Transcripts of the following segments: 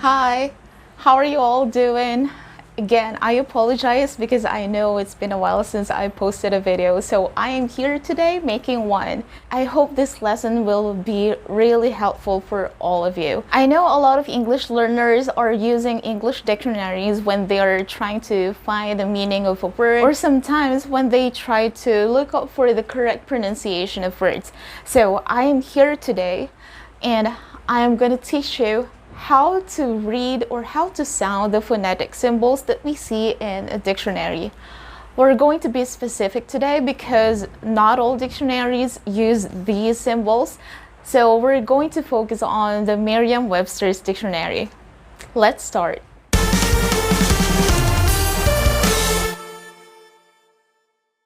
Hi, how are you all doing? Again, I apologize because I know it's been a while since I posted a video, so I am here today making one. I hope this lesson will be really helpful for all of you. I know a lot of English learners are using English dictionaries when they are trying to find the meaning of a word, or sometimes when they try to look up for the correct pronunciation of words. So I am here today and I am going to teach you how to read or how to sound the phonetic symbols that we see in a dictionary. We're going to be specific today because not all dictionaries use these symbols, so we're going to focus on the Merriam-Webster's dictionary. Let's start.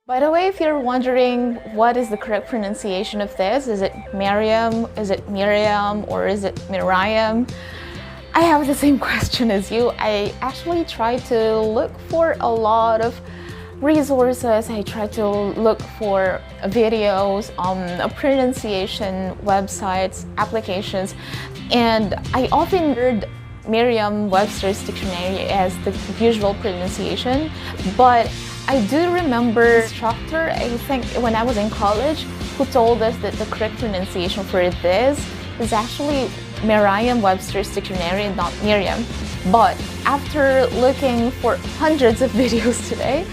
By the way, if you're wondering what is the correct pronunciation of this, is it Merriam, is it Miriam, or is it Miriam? I have the same question as you. I actually tried to look for a lot of resources. I tried to look for videos, pronunciation websites, applications, and I often heard Merriam-Webster's dictionary as the usual pronunciation, but I do remember an instructor, I think when I was in college, who told us that the correct pronunciation for this is actually Merriam-Webster's dictionary and not Miriam. But after looking for hundreds of videos today,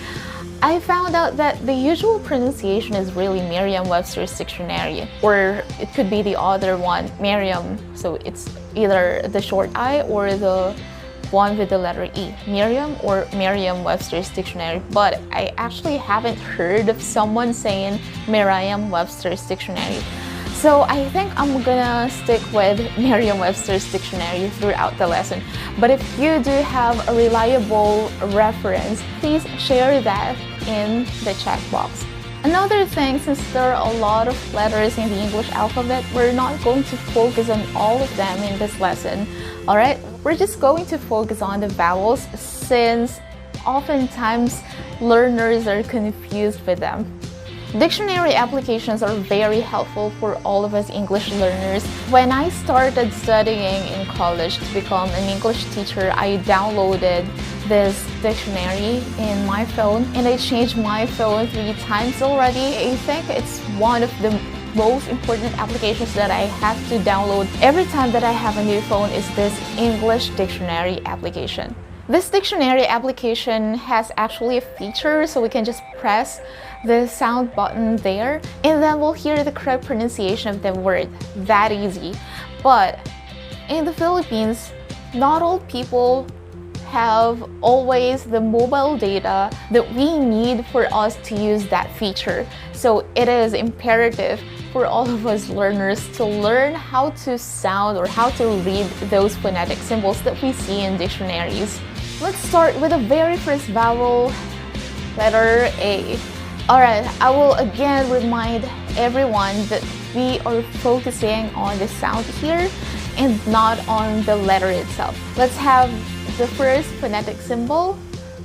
I found out that the usual pronunciation is really Merriam-Webster's dictionary, or it could be the other one, Merriam. So it's either the short I or the one with the letter E, Miriam or Merriam-Webster's dictionary. But I actually haven't heard of someone saying Merriam-Webster's dictionary. So I think I'm gonna stick with Merriam-Webster's dictionary throughout the lesson. But if you do have a reliable reference, please share that in the chat box. Another thing, since there are a lot of letters in the English alphabet, we're not going to focus on all of them in this lesson. Alright, we're just going to focus on the vowels since oftentimes learners are confused with them. Dictionary applications are very helpful for all of us English learners. When I started studying in college to become an English teacher, I downloaded this dictionary in my phone and I changed my phone 3 times already. I think it's one of the most important applications that I have to download every time that I have a new phone is this English dictionary application. This dictionary application has actually a feature, so we can just press the sound button there and then we'll hear the correct pronunciation of the word. That easy. But in the Philippines, not all people have always the mobile data that we need for us to use that feature. So it is imperative for all of us learners to learn how to sound or how to read those phonetic symbols that we see in dictionaries. Let's start with the very first vowel, letter A. Alright, I will again remind everyone that we are focusing on the sound here and not on the letter itself. Let's have the first phonetic symbol,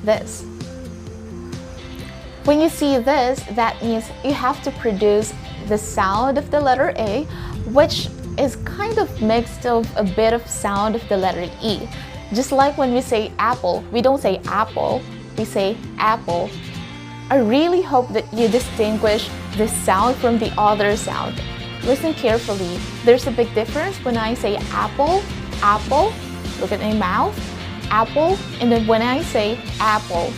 this. When you see this, that means you have to produce the sound of the letter A, which is kind of mixed of a bit of sound of the letter E. Just like when we say apple, we don't say apple, we say apple. I really hope that you distinguish this sound from the other sound. Listen carefully. There's a big difference when I say apple, apple, look at my mouth, apple, and then when I say apple,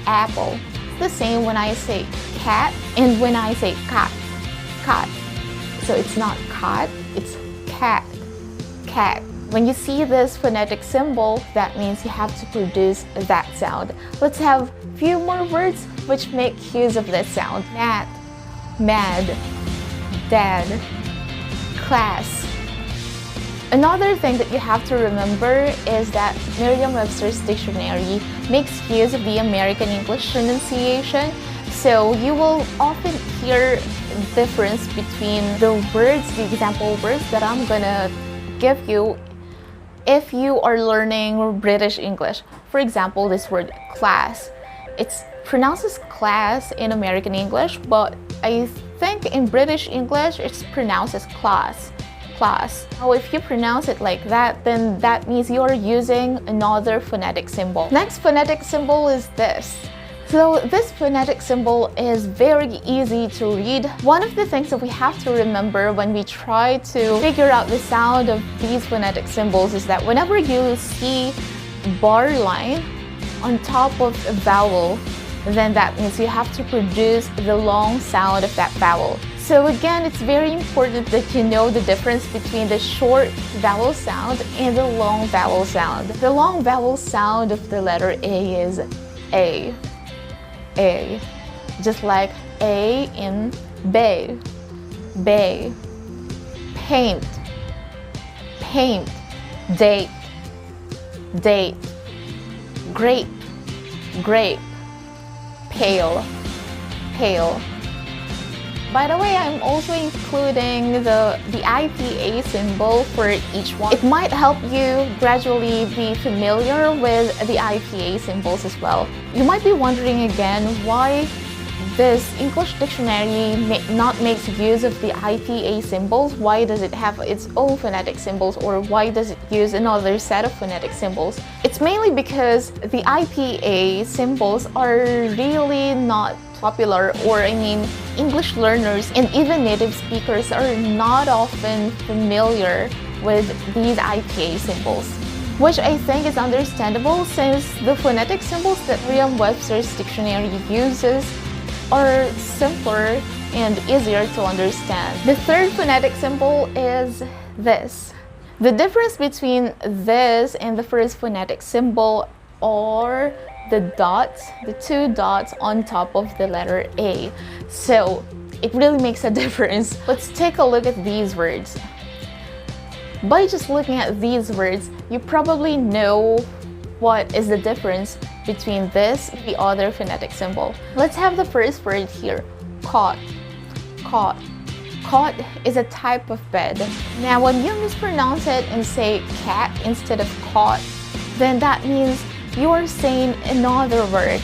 apple. It's the same when I say cat and when I say cat, cat. So it's not cat, it's cat, cat. When you see this phonetic symbol, that means you have to produce that sound. Let's have a few more words which make use of this sound. Mad, mad, dad, class. Another thing that you have to remember is that Merriam-Webster's dictionary makes use of the American English pronunciation. So you will often hear the difference between the words, the example words that I'm gonna give you if you are learning British English. For example, this word class. It's pronounced as class in American English, but I think in British English it's pronounced as class. class. Now, if you pronounce it like that, then that means you're using another phonetic symbol. Next phonetic symbol is this. So this phonetic symbol is very easy to read. One of the things that we have to remember when we try to figure out the sound of these phonetic symbols is that whenever you see bar line on top of a vowel, then that means you have to produce the long sound of that vowel. So again, it's very important that you know the difference between the short vowel sound and the long vowel sound. The long vowel sound of the letter A is A. A. Just like A in bay. Bay. Paint. Paint. Date. Date. Grape. Grape. Pale. Pale. By the way, I'm also including the IPA symbol for each one. It might help you gradually be familiar with the IPA symbols as well. You might be wondering again why this English dictionary not makes use of the IPA symbols. Why does it have its own phonetic symbols, or why does it use another set of phonetic symbols? It's mainly because the IPA symbols are really not popular, or English learners and even native speakers are not often familiar with these IPA symbols, which I think is understandable since the phonetic symbols that Merriam-Webster's dictionary uses are simpler and easier to understand. The third phonetic symbol is this. The difference between this and the first phonetic symbol are the dots, the two dots on top of the letter A. So it really makes a difference. Let's take a look at these words. By just looking at these words, you probably know what is the difference between this and the other phonetic symbol. Let's have the first word here, cot. Cot. Cot is a type of bed. Now when you mispronounce it and say cat instead of cot, then that means you are saying another word.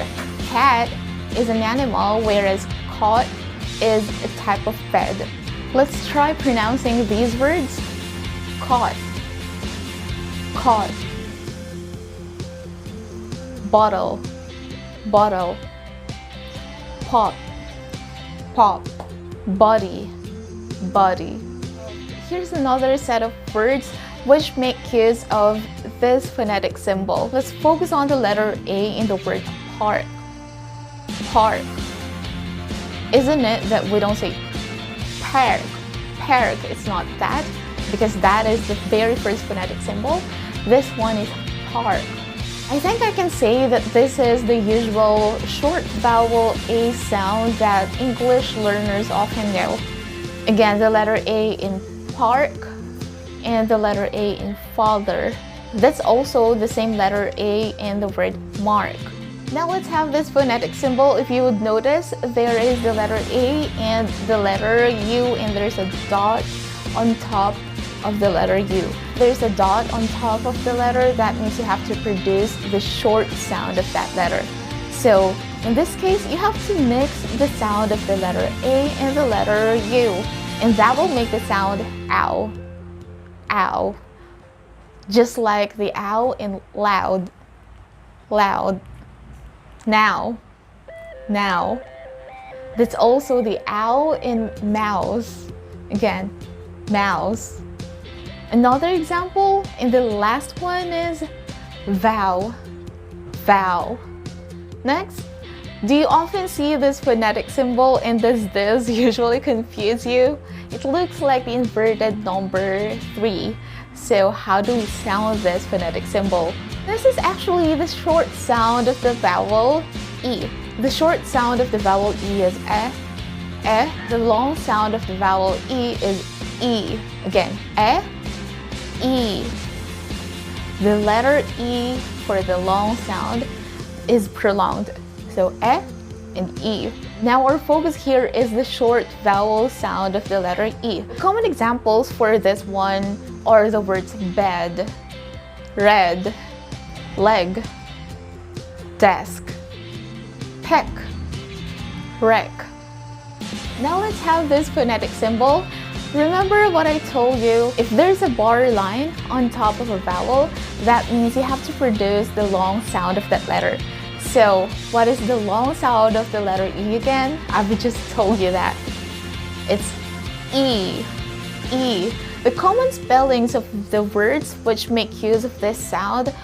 Cat is an animal, whereas cot is a type of bed. Let's try pronouncing these words. Cot. Cot. Bottle. Bottle. Pop. Pop. Body. Body. Here's another set of words which make use of this phonetic symbol. Let's focus on the letter A in the word park. Park. Isn't it that we don't say park? Park, it's not that, because that is the very first phonetic symbol. This one is park. I think I can say that this is the usual short vowel A sound that English learners often know. Again, the letter A in park and the letter A in father. That's also the same letter A in the word mark. Now let's have this phonetic symbol. If you would notice, there is the letter A and the letter U, and there's a dot on top of the letter U. There's a dot on top of the letter. That means you have to produce the short sound of that letter. So in this case, you have to mix the sound of the letter A and the letter U, and that will make the sound ow. Ow. Just like the ow in loud. Loud. Now. Now. That's also the ow in mouse. Again, mouse. Another example in the last one is vow. Vow. Next, do you often see this phonetic symbol, and does this usually confuse you? It looks like the inverted number 3. So how do we sound this phonetic symbol? This is actually the short sound of the vowel E. The short sound of the vowel E is eh. Eh. The long sound of the vowel E is E. Again, eh, E. The letter E for the long sound is prolonged. So eh and E. Now our focus here is the short vowel sound of the letter E. Common examples for this one are the words bed, red, leg, desk, peck, wreck. Now let's have this phonetic symbol. Remember what I told you? If there's a bar line on top of a vowel, that means you have to produce the long sound of that letter. So, what is the long sound of the letter E again? I've just told you that. It's E. E. The common spellings of the words which make use of this sound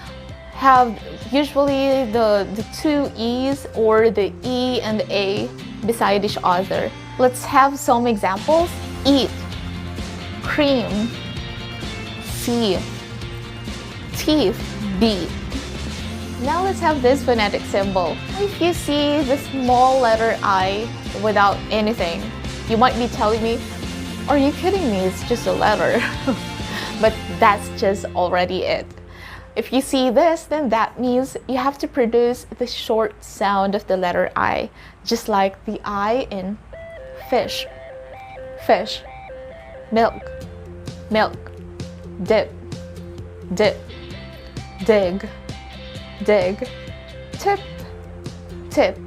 have usually the two E's or the E and A beside each other. Let's have some examples. Eat, cream, see, teeth, beat. Now let's have this phonetic symbol. If you see the small letter I without anything, you might be telling me, are you kidding me? It's just a letter. But that's just already it. If you see this, then that means you have to produce the short sound of the letter I, just like the I in fish, fish, milk, milk, dip, dip, dig, dig, tip, tip,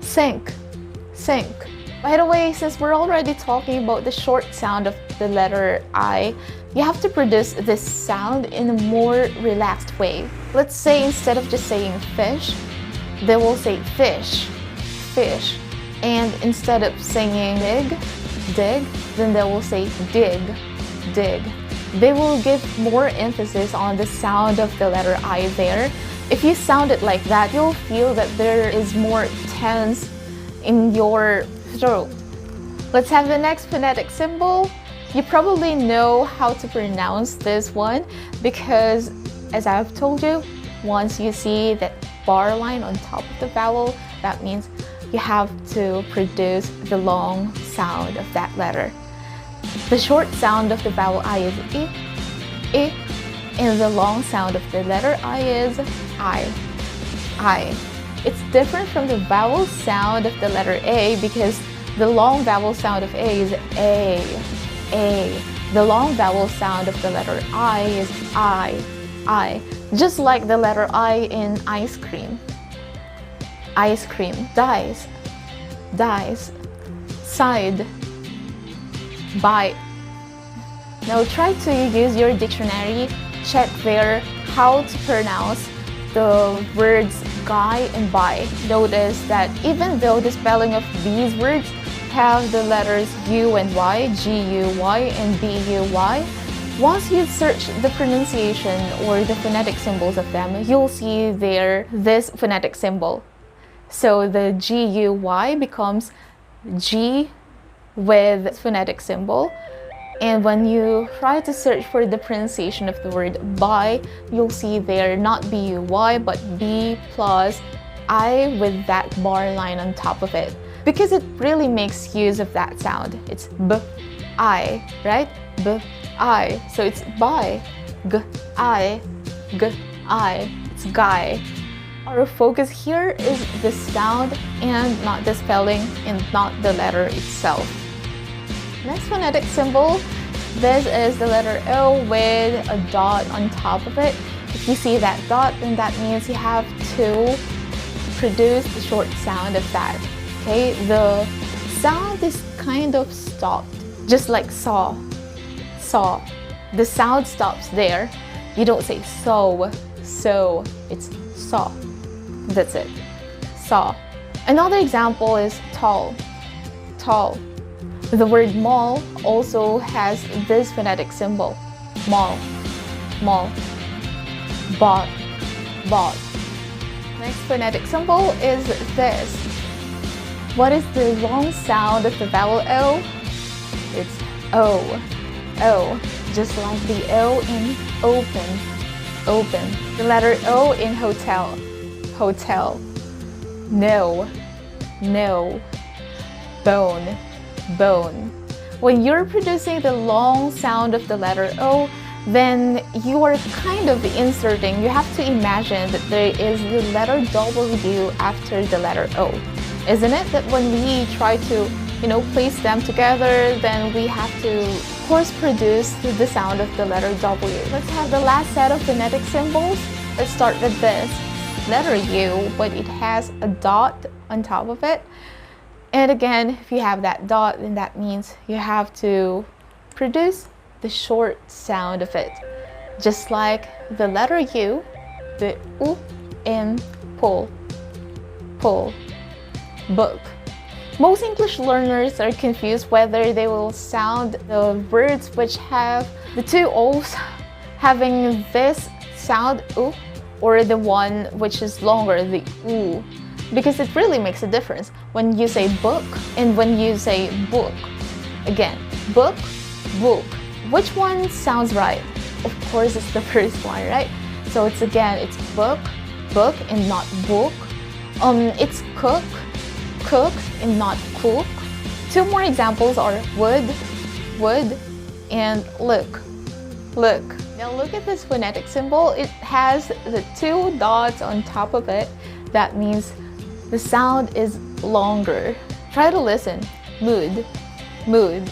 sink, sink. By the way, since we're already talking about the short sound of the letter I, you have to produce this sound in a more relaxed way. Let's say instead of just saying fish, they will say fish, fish. And instead of saying dig, dig, then they will say dig, dig. They will give more emphasis on the sound of the letter I there. If you sound it like that, you'll feel that there is more tense in your throat. Let's have the next phonetic symbol. You probably know how to pronounce this one because, as I've told you, once you see that bar line on top of the vowel, that means you have to produce the long sound of that letter. The short sound of the vowel I is I, and the long sound of the letter I is I. It's different from the vowel sound of the letter A because the long vowel sound of A is A. The long vowel sound of the letter I is I. Just like the letter I in ice cream. Ice cream. Dice, dice, side, bite. Now try to use your dictionary, check there how to pronounce the words guy and buy. Notice that even though the spelling of these words have the letters U and Y, G-U-Y and B-U-Y, once you search the pronunciation or the phonetic symbols of them, you'll see there this phonetic symbol. So the G-U-Y becomes G with phonetic symbol. And when you try to search for the pronunciation of the word buy, you'll see there not B-U-Y but B plus I with that bar line on top of it. Because it really makes use of that sound. It's B-I, right? B-I. So it's buy, G-I, G-I. It's guy. Our focus here is the sound and not the spelling and not the letter itself. Next phonetic symbol, this is the letter O with a dot on top of it. If you see that dot, then that means you have to produce the short sound of that. Okay, the sound is kind of stopped, just like saw, saw. The sound stops there. You don't say so, it's saw. That's it, saw. Another example is tall, tall. The word mall also has this phonetic symbol, mall, mall, bought, bought. Next phonetic symbol is this. What is the long sound of the vowel O? It's O, O, just like the O in open, open. The letter O in hotel, hotel. No, no. Bone, bone. When you're producing the long sound of the letter O, then you are kind of inserting, you have to imagine that there is the letter W after the letter O. Isn't it that when we try to, place them together, then we have to, of course, produce the sound of the letter W. Let's have the last set of phonetic symbols. Let's start with this. Letter U, but it has a dot on top of it. And again, if you have that dot, then that means you have to produce the short sound of it. Just like the letter U, the U in pull, pull, book. Most English learners are confused whether they will sound the words which have the two O's having this sound U, or the one which is longer, the U, because it really makes a difference when you say book and when you say book. Again, book, book. Which one sounds right? Of course, it's the first one, right? So it's book, book, and not book. It's cook, cook, and not cook. Two more examples are wood, wood, and look, look. Now look at this phonetic symbol. It has the two dots on top of it. That means the sound is longer. Try to listen. Mood, mood.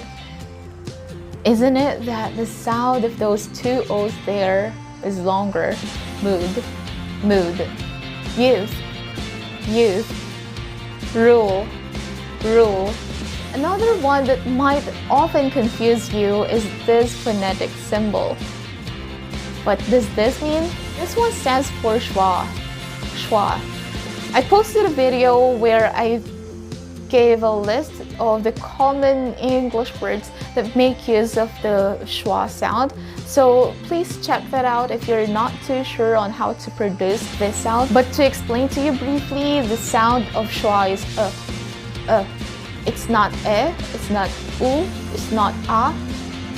Isn't it that the sound of those two O's there is longer? Mood, mood. Youth, youth. Rule, rule. Another one that might often confuse you is this phonetic symbol. What does this mean? This one stands for schwa, schwa. I posted a video where I gave a list of the common English words that make use of the schwa sound. So please check that out if you're not too sure on how to produce this sound. But to explain to you briefly, the sound of schwa is It's not it's not u, it's not a,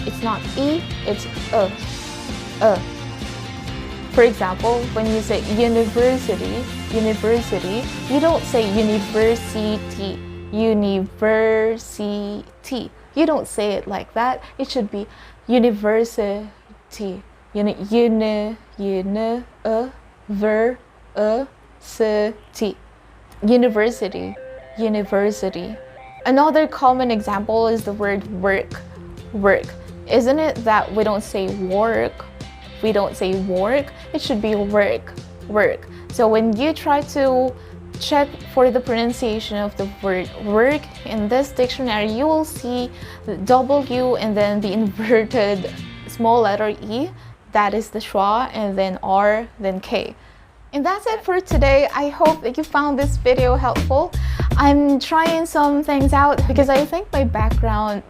it's not e, it's For example, when you say university, university, you don't say university, university. You don't say it like that. It should be university, university, university. Another common example is the word work, work. Isn't it that we don't say work? We don't say work, it should be work, work. So when you try to check for the pronunciation of the word work in this dictionary, you will see the W and then the inverted small letter E, that is the schwa, and then R, then K. And that's it for today. I hope that you found this video helpful. I'm trying some things out because I think my background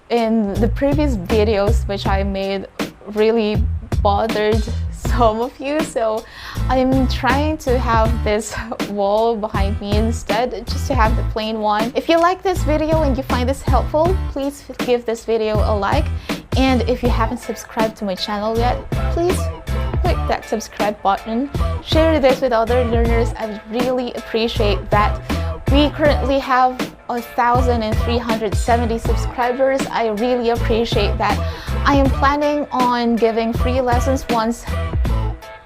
in the previous videos which I made really bothered some of you, so I'm trying to have this wall behind me instead, just to have the plain one. If you like this video and you find this helpful, please give this video a like, and if you haven't subscribed to my channel yet, please click that subscribe button. Share this with other learners. I would really appreciate that. We currently have 1,370 subscribers. I really appreciate that. I am planning on giving free lessons once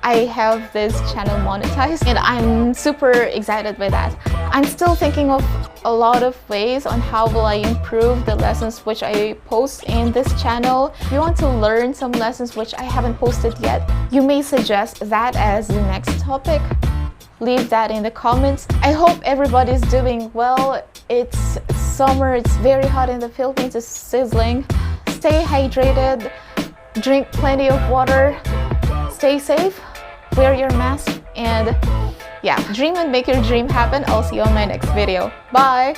I have this channel monetized, and I'm super excited by that. I'm still thinking of a lot of ways on how will I improve the lessons which I post in this channel. If you want to learn some lessons which I haven't posted yet, you may suggest that as the next topic. Leave that in the comments. I hope everybody's doing well. It's summer, it's very hot in the Philippines, it's sizzling. Stay hydrated, drink plenty of water, stay safe, wear your mask, and yeah, dream and make your dream happen. I'll see you on my next video. Bye!